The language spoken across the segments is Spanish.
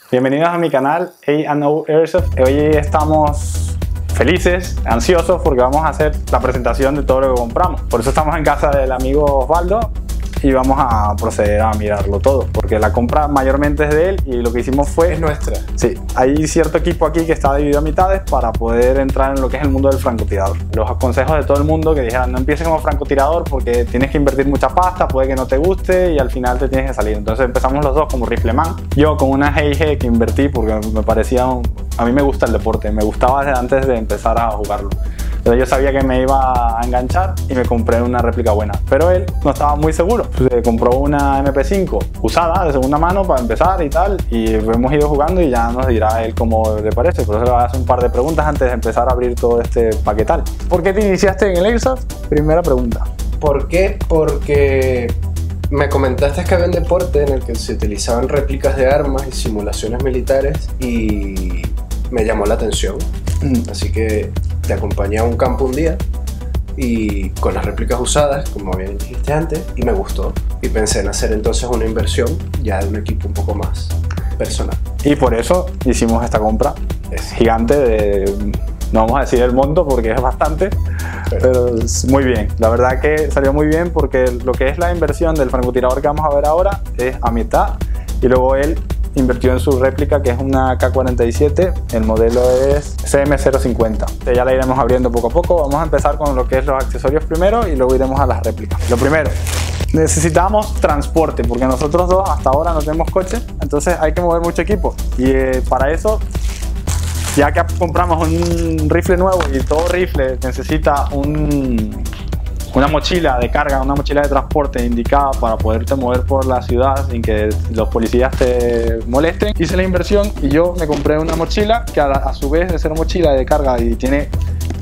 Bienvenidos a mi canal A&O Airsoft. Hoy estamos felices, ansiosos porque vamos a hacer la presentación de todo lo que compramos. Por eso estamos en casa del amigo Osvaldo y vamos a proceder a mirarlo todo, porque la compra mayormente es de él y lo que hicimos fue... Es nuestra. Sí, hay cierto equipo aquí que está dividido a mitades para poder entrar en lo que es el mundo del francotirador. Los consejos de todo el mundo que dijeran: no empieces como francotirador porque tienes que invertir mucha pasta, puede que no te guste y al final te tienes que salir. Entonces empezamos los dos como rifleman. Yo con una GIG que invertí porque me parecía... A mí me gusta el deporte, me gustaba desde antes de empezar a jugarlo. Entonces yo sabía que me iba a enganchar y me compré una réplica buena. Pero él no estaba muy seguro. Se compró una MP5 usada de segunda mano para empezar y tal. Y hemos ido jugando y ya nos dirá él cómo le parece. Por eso le voy a hacer un par de preguntas antes de empezar a abrir todo este paquetal. ¿Por qué te iniciaste en el Airsoft? Primera pregunta. ¿Por qué? Porque me comentaste que había un deporte en el que se utilizaban réplicas de armas y simulaciones militares y me llamó la atención. Así que te acompañé a un campo un día y con las réplicas usadas, como bien dijiste antes, y me gustó. Y pensé en hacer entonces una inversión ya de un equipo un poco más personal. Y por eso hicimos esta compra. Es gigante de... No vamos a decir el monto porque es bastante, pero es muy bien. La verdad que salió muy bien porque lo que es la inversión del francotirador que vamos a ver ahora es a mitad. Y luego él invirtió en su réplica, que es una K47, el modelo es CM050. Ya la iremos abriendo poco a poco. Vamos a empezar con lo que es los accesorios primero y luego iremos a las réplicas. Lo primero, necesitamos transporte porque nosotros dos hasta ahora no tenemos coche, entonces hay que mover mucho equipo y para eso, ya que compramos un rifle nuevo y todo rifle necesita una mochila de carga, una mochila de transporte indicada para poderte mover por la ciudad sin que los policías te molesten. Hice la inversión y yo me compré una mochila que a su vez de ser mochila de carga y tiene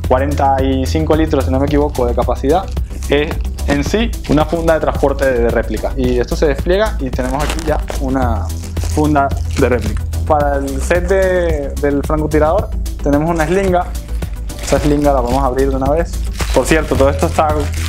45 litros, si no me equivoco, de capacidad, es en sí una funda de transporte de réplica. Y esto se despliega y tenemos aquí ya una funda de réplica. Para el set del francotirador tenemos una slinga. Esa slinga la vamos a abrir de una vez. Por cierto, todo esto está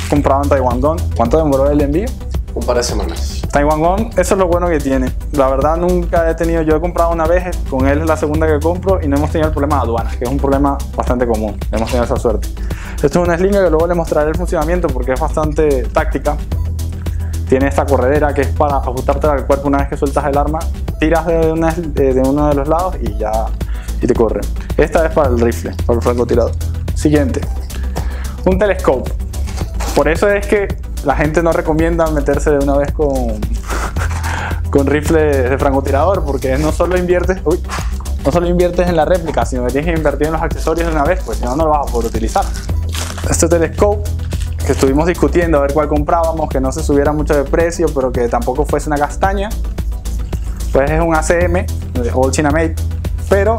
comprado en Taekwondo. ¿Cuánto demoró el envío? Un par de semanas. Taekwondo, eso es lo bueno que tiene. La verdad nunca he tenido, yo he comprado una vez, con él es la segunda que compro y no hemos tenido el problema de aduanas, que es un problema bastante común. Hemos tenido esa suerte. Esto es una slinga que luego le mostraré el funcionamiento porque es bastante táctica. Tiene esta corredera que es para ajustarte al cuerpo una vez que sueltas el arma. Tiras de uno de los lados y ya te corre. Esta es para el rifle, para el francotirador. Siguiente. Un telescope. Por eso es que la gente no recomienda meterse de una vez con rifles de francotirador, porque no solo inviertes en la réplica, sino que tienes que invertir en los accesorios de una vez, pues si no, no lo vas a poder utilizar. Este telescope que estuvimos discutiendo a ver cuál comprábamos, que no se subiera mucho de precio, pero que tampoco fuese una castaña, pues es un ACM, All China Made, pero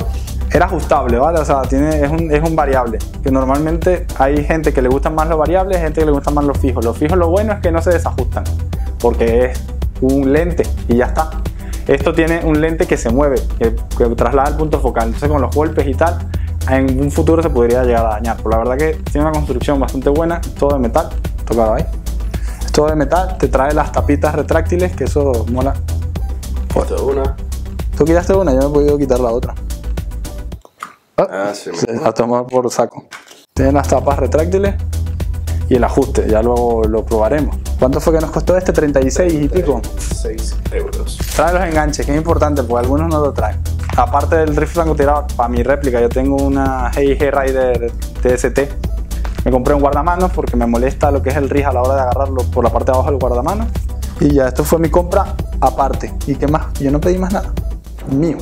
era ajustable, ¿vale? O sea, es un variable, que normalmente hay gente que le gustan más los variables, gente que le gustan más los fijos. Los fijos, lo bueno es que no se desajustan, porque es un lente y ya está. Esto tiene un lente que se mueve, que traslada el punto focal, entonces con los golpes y tal, en un futuro se podría llegar a dañar. Pero la verdad que tiene una construcción bastante buena, todo de metal, tocado ahí. Es todo de metal, te trae las tapitas retráctiles, que eso mola. Quito una. Tú quitaste una, yo no he podido quitar la otra. Sí, se la toma por saco. Tiene las tapas retráctiles y el ajuste, ya luego lo probaremos. ¿Cuánto fue que nos costó este? 36 y pico. 6 euros. Trae los enganches, que es importante porque algunos no lo traen. Aparte del rifle francotirador, para mi réplica yo tengo una GIG Raider TST. Me compré un guardamanos porque me molesta lo que es el RIG a la hora de agarrarlo por la parte de abajo del guardamanos. Y ya, esto fue mi compra aparte. ¿Y qué más? Yo no pedí más nada. Mío.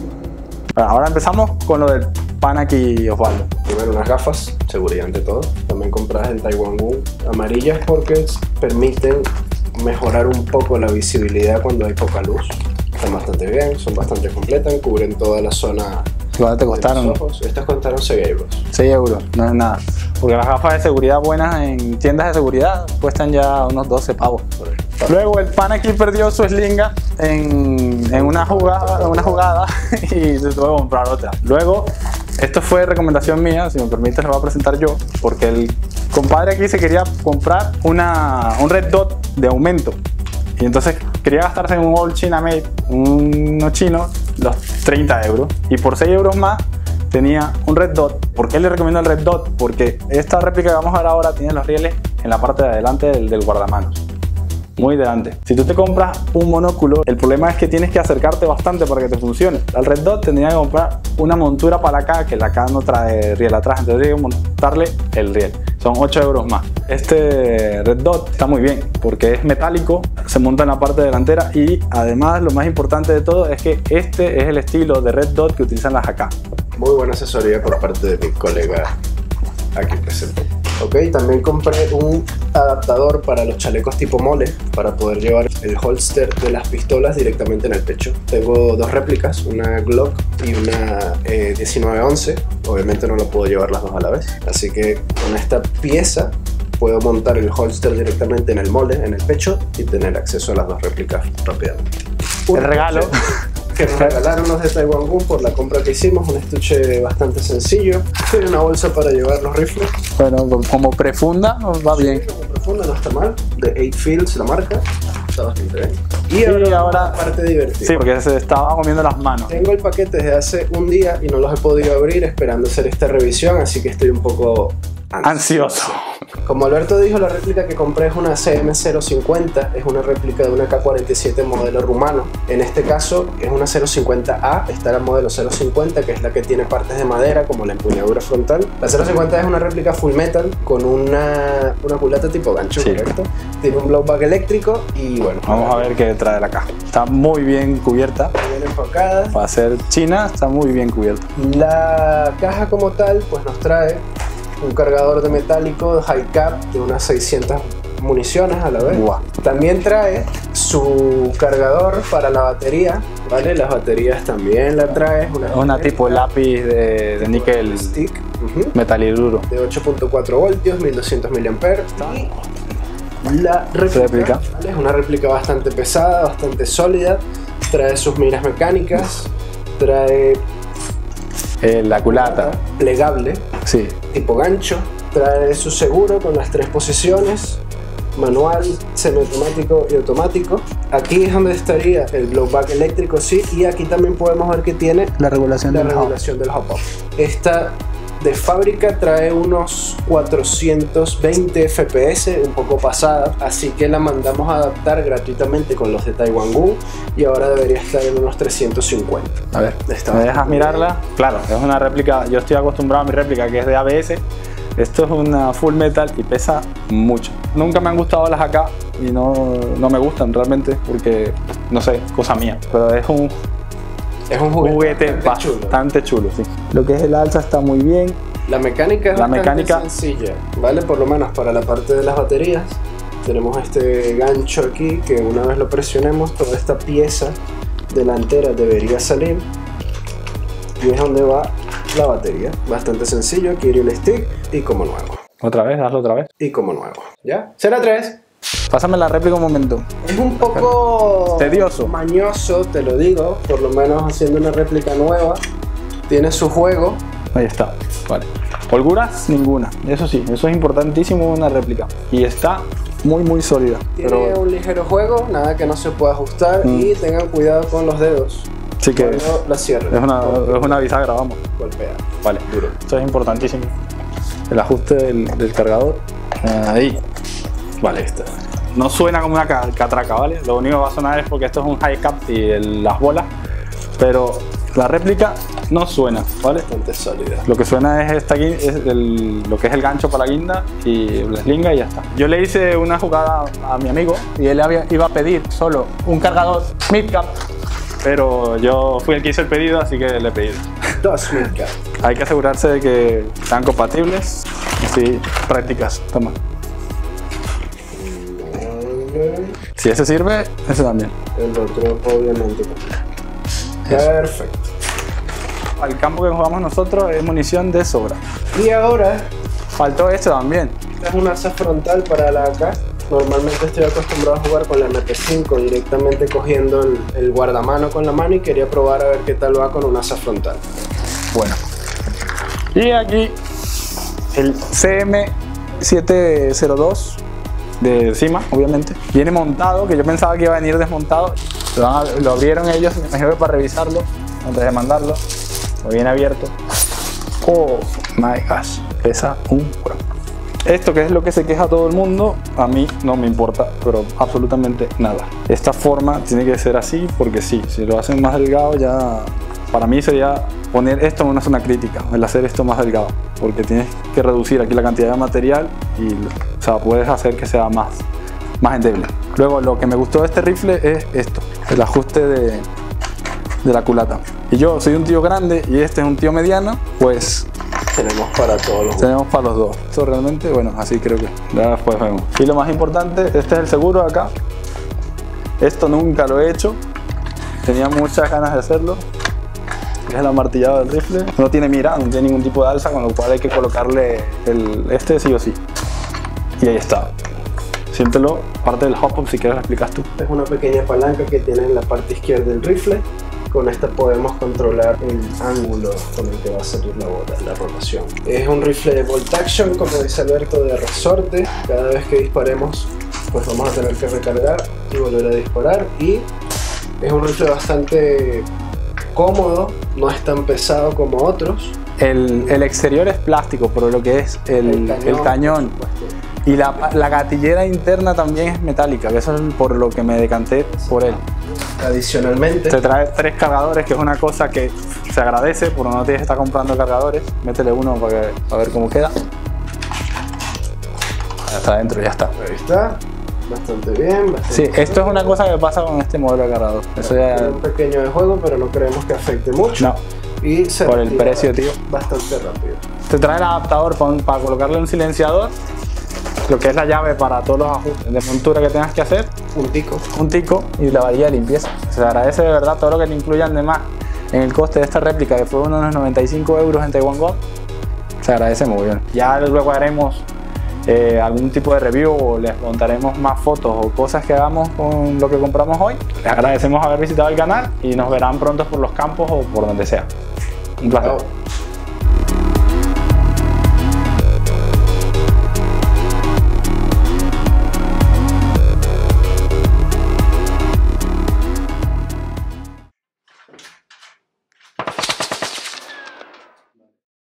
Bueno, ahora empezamos con lo del pan aquí, Osvaldo. Primero unas gafas, seguridad ante todo. También compradas en Taekwondo amarillas porque permiten mejorar un poco la visibilidad cuando hay poca luz. Están bastante bien, son bastante completas, cubren toda la zona. ¿Cuánto te costaron? Estas costaron 6 euros. 6 euros, no es nada. Porque las gafas de seguridad buenas en tiendas de seguridad cuestan ya unos 12 pavos. Luego el pan aquí perdió su slinga en una jugada y se tuvo que comprar otra. Luego, esto fue recomendación mía, si me permites lo voy a presentar yo, porque el compadre aquí se quería comprar un red dot de aumento. Y entonces quería gastarse en un All China Made, uno chino, los 30 euros. Y por 6 euros más tenía un Red Dot. ¿Por qué le recomiendo el Red Dot? Porque esta réplica que vamos a ver ahora tiene los rieles en la parte de adelante del guardamanos. Muy delante. Si tú te compras un monóculo, el problema es que tienes que acercarte bastante para que te funcione. Al Red Dot tendría que comprar una montura para acá, que la acá no trae riel atrás, entonces hay que montarle el riel. Son 8 euros más. Este Red Dot está muy bien porque es metálico, se monta en la parte delantera y además lo más importante de todo es que este es el estilo de Red Dot que utilizan las AK. Muy buena asesoría por parte de mi colega aquí presente. Ok, también compré un adaptador para los chalecos tipo mole para poder llevar el holster de las pistolas directamente en el pecho. Tengo dos réplicas, una Glock y una 1911. Obviamente no lo puedo llevar las dos a la vez, así que con esta pieza puedo montar el holster directamente en el mole, en el pecho, y tener acceso a las dos réplicas rápidamente. El regalo que nos regalaron los de Taiwan por la compra que hicimos, un estuche bastante sencillo. Tiene una bolsa para llevar los rifles. Bueno, como prefunda va bien. Sí, como profunda no está mal. De 8 Fields la marca. Está bastante bien. Y ahora la parte divertida. Sí, porque se estaba comiendo las manos. Tengo el paquete desde hace un día y no los he podido abrir esperando hacer esta revisión, así que estoy un poco ansioso. Como Alberto dijo, la réplica que compré es una CM050, es una réplica de una K47 modelo rumano. En este caso es una 050A, está la modelo 050, que es la que tiene partes de madera como la empuñadura frontal. La 050 es una réplica full metal con una culata tipo gancho, sí. Correcto. Tiene un blowback eléctrico y bueno. Vamos a ver qué trae la caja. Está muy bien cubierta. Muy bien enfocada. Para ser china, está muy bien cubierta. La caja como tal, pues nos trae un cargador de metálico high cap de unas 600 municiones a la vez. Wow. También trae su cargador para la batería, ¿vale? Las baterías también la trae. Una tipo lápiz de níquel stick, metal y duro. De 8.4 voltios, 1200 mAh. Y la réplica, ¿vale? Es una réplica bastante pesada, bastante sólida. Trae sus miras mecánicas, trae la culata plegable, sí, tipo gancho, trae su seguro con las 3 posiciones, manual, semiautomático y automático. Aquí es donde estaría el blowback eléctrico, sí, y aquí también podemos ver que tiene la regulación del hop-up. Esta de fábrica trae unos 420 FPS, un poco pasada, así que la mandamos a adaptar gratuitamente con los de Taiwan y ahora debería estar en unos 350. A ver, ¿me dejas mirarla? Claro, es una réplica, yo estoy acostumbrado a mi réplica que es de ABS. Esto es una full metal y pesa mucho. Nunca me han gustado las AK y no me gustan realmente porque, no sé, cosa mía, pero es un juguete bastante chulo, sí. Lo que es el alza está muy bien. La mecánica es bastante sencilla, ¿vale? Por lo menos para la parte de las baterías. Tenemos este gancho aquí que una vez lo presionemos, toda esta pieza delantera debería salir. Y es donde va la batería. Bastante sencillo, aquí iría el stick y como nuevo. Otra vez, hazlo otra vez. Y como nuevo. ¿Ya? Será 3. Pásame la réplica un momento. Es un poco tedioso, mañoso, te lo digo, por lo menos haciendo una réplica nueva. Tiene su juego. Ahí está, vale. Holguras, ninguna. Eso sí, eso es importantísimo en una réplica. Y está muy sólida. Tiene un ligero juego, nada que no se pueda ajustar y tengan cuidado con los dedos. Sí que cuando la cierren. Es una bisagra, vamos. Golpea. Vale, duro. Esto es importantísimo. El ajuste del cargador. Ahí. Vale, está. No suena como una catraca, ¿vale? Lo único que va a sonar es porque esto es un high cap y las bolas, pero la réplica no suena, ¿vale? Bastante sólida. Lo que suena es lo que es el gancho para la guinda y la slinga y ya está. Yo le hice una jugada a mi amigo y él iba a pedir solo un cargador mid-cap, pero yo fui el que hizo el pedido, así que le he pedido. 2 mid-cap. Hay que asegurarse de que sean compatibles, así prácticas. Toma. Si ese sirve, ese también. El otro, obviamente. Perfecto. Al campo que jugamos nosotros es munición de sobra. Y ahora faltó este también. Esta es una asa frontal para la AK. Normalmente estoy acostumbrado a jugar con la MP5 directamente cogiendo el guardamano con la mano y quería probar a ver qué tal va con una asa frontal. Bueno. Y aquí el CM702 de encima, obviamente. Viene montado, que yo pensaba que iba a venir desmontado. Lo abrieron ellos, me imagino que para revisarlo antes de mandarlo. Lo viene abierto. Oh my gosh, pesa un cuerpo. Esto, que es lo que se queja todo el mundo, a mí no me importa, pero absolutamente nada. Esta forma tiene que ser así porque sí, si lo hacen más delgado ya, para mí sería poner esto en una zona crítica, el hacer esto más delgado, porque tienes que reducir aquí la cantidad de material y, o sea, puedes hacer que sea más endeble. Luego, lo que me gustó de este rifle es esto, el ajuste de la culata. Y yo soy un tío grande y este es un tío mediano, pues tenemos para todos los tenemos para los dos. Esto realmente, bueno, así creo que ya después vemos. Y lo más importante, este es el seguro de acá. Esto nunca lo he hecho, tenía muchas ganas de hacerlo. Es el amartillado del rifle, no tiene mira, no tiene ningún tipo de alza, con lo cual hay que colocarle este sí o sí. Y ahí está. Siéntelo, parte del hop-up, si quieres lo explicas tú. Es una pequeña palanca que tiene en la parte izquierda del rifle. Con esta podemos controlar el ángulo con el que va a salir la rotación. Es un rifle de bolt action, como dice Alberto, de resorte. Cada vez que disparemos, pues vamos a tener que recargar y volver a disparar. Y es un rifle bastante cómodo, no es tan pesado como otros. El exterior es plástico, pero lo que es el cañón y la gatillera interna también es metálica, que eso es por lo que me decanté por él. Adicionalmente, te trae 3 cargadores, que es una cosa que se agradece, porque no tienes que estar comprando cargadores. Métele uno para ver cómo queda. Ya está adentro, ya está. Ahí está, bastante bien. Sí, esto es una cosa que pasa con este modelo de cargador. Eso ya... Tiene un pequeño de juego, pero no creemos que afecte mucho. No. Y se por el precio, tío. Bastante rápido. Te trae el adaptador para colocarle un silenciador, lo que es la llave para todos los ajustes de montura que tengas que hacer. Un tico y la varilla de limpieza. Se agradece de verdad todo lo que te incluyan de más en el coste de esta réplica, que fue unos 95 € en Taiwan Gold. Se agradece muy bien. Ya luego haremos algún tipo de review o les montaremos más fotos o cosas que hagamos con lo que compramos hoy. Les agradecemos haber visitado el canal y nos verán pronto por los campos o por donde sea. Un placer.